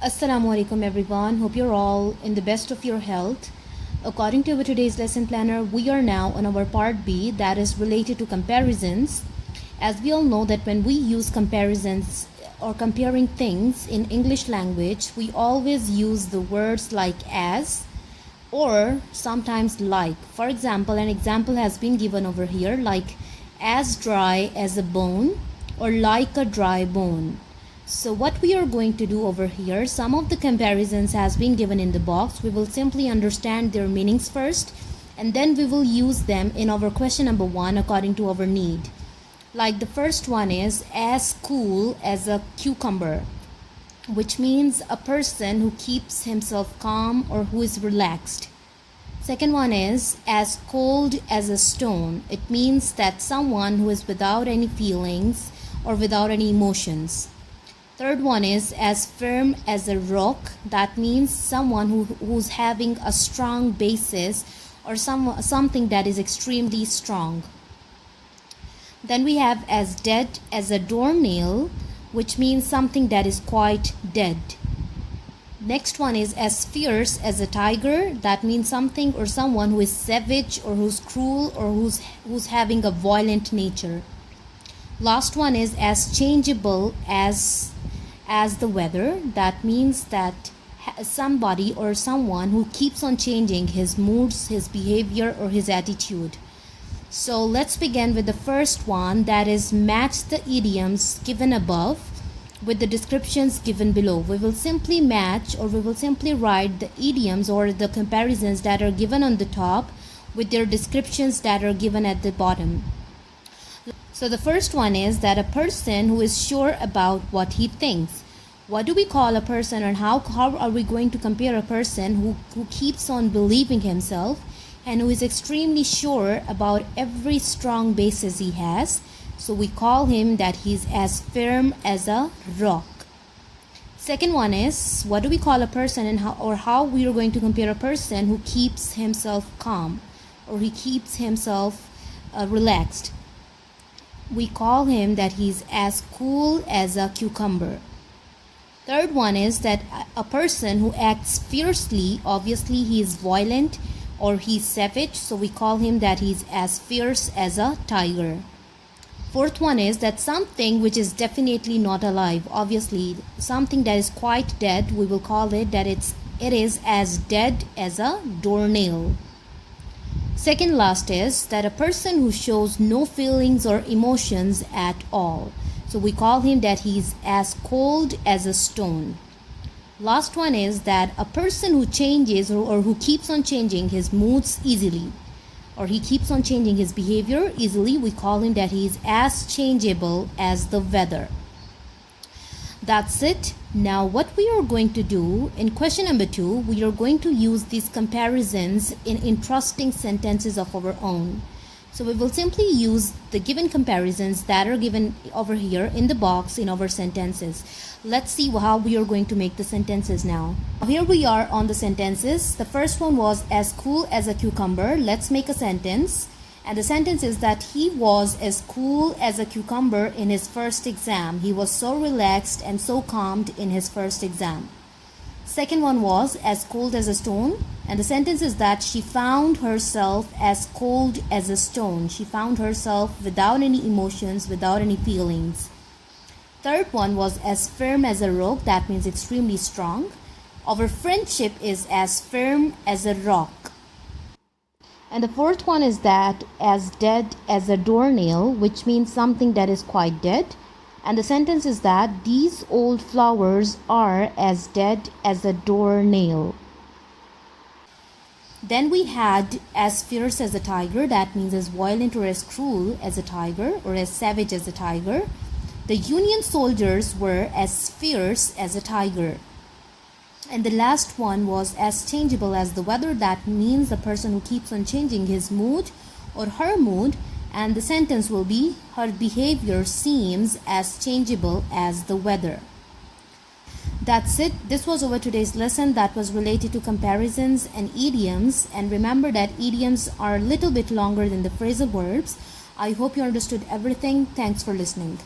Assalamu alaikum everyone. Hope you're all in the best of your health. According to our today's lesson planner, we are now on our part B, that is related to comparisons. As we all know that when we use comparisons or comparing things in English language, we always use the words like as or sometimes like. For example, an example has been given over here like as dry as a bone or like a dry bone. So what we are going to do over here, some of the comparisons has been given in the box. We will simply understand their meanings first and then we will use them in our question number 1 according to our need. Like the first one is as cool as a cucumber, which means a person who keeps himself calm or who is relaxed. Second one is as cold as a stone. It means that someone who is without any feelings or without any emotions. Third one is as firm as a rock. That means someone who's having a strong basis or something that is extremely strong. Then we have as dead as a doornail, which means something that is quite dead. Next one is as fierce as a tiger. That means something or someone who is savage or who's cruel or who's having a violent nature. Last one is as changeable as the weather. That means that somebody or someone who keeps on changing his moods, his behavior or his attitude. So let's begin with the first one, that is match the idioms given above with the descriptions given below. We will simply match or we will simply write the idioms or the comparisons that are given on the top with their descriptions that are given at the bottom. So the first one is that a person who is sure about what he thinks. What do we call a person, and how are we going to compare a person who keeps on believing himself and who is extremely sure about every strong basis he has? So we call him that he's as firm as a rock. Second one is, what do we call a person and how we are going to compare a person who keeps himself calm or he keeps himself relaxed? We call him that he's as cool as a cucumber. Third one is that a person who acts fiercely, obviously he is violent or he's savage, so we call him that he's as fierce as a tiger. Fourth one is that something which is definitely not alive, obviously something that is quite dead, we will call it that it is as dead as a doornail. Second last is that a person who shows no feelings or emotions at all. So we call him that he's as cold as a stone. Last one is that a person who changes or who keeps on changing his moods easily, or he keeps on changing his behavior easily, we call him that he's as changeable as the weather. That's it. Now what we are going to do in question number 2, we are going to use these comparisons in interesting sentences of our own. So we will simply use the given comparisons that are given over here in the box in our sentences. Let's see how we are going to make the sentences now. Here we are on the sentences. The first one was as cool as a cucumber. Let's make a sentence. And the sentence is that he was as cool as a cucumber in his first exam. He was so relaxed and so calmed in his first exam. Second one was as cold as a stone. And the sentence is that she found herself as cold as a stone. She found herself without any emotions, without any feelings. Third one was as firm as a rock. That means extremely strong. Our friendship is as firm as a rock. And the fourth one is that as dead as a doornail, which means something that is quite dead. And the sentence is that these old flowers are as dead as a doornail. Then we had as fierce as a tiger. That means as violent or as cruel as a tiger or as savage as a tiger. The Union soldiers were as fierce as a tiger. And the last one was as changeable as the weather. That means the person who keeps on changing his mood or her mood. And the sentence will be her behavior seems as changeable as the weather. That's it. This was our today's lesson that was related to comparisons and idioms. And remember that idioms are a little bit longer than the phrasal verbs. I hope you understood everything. Thanks for listening.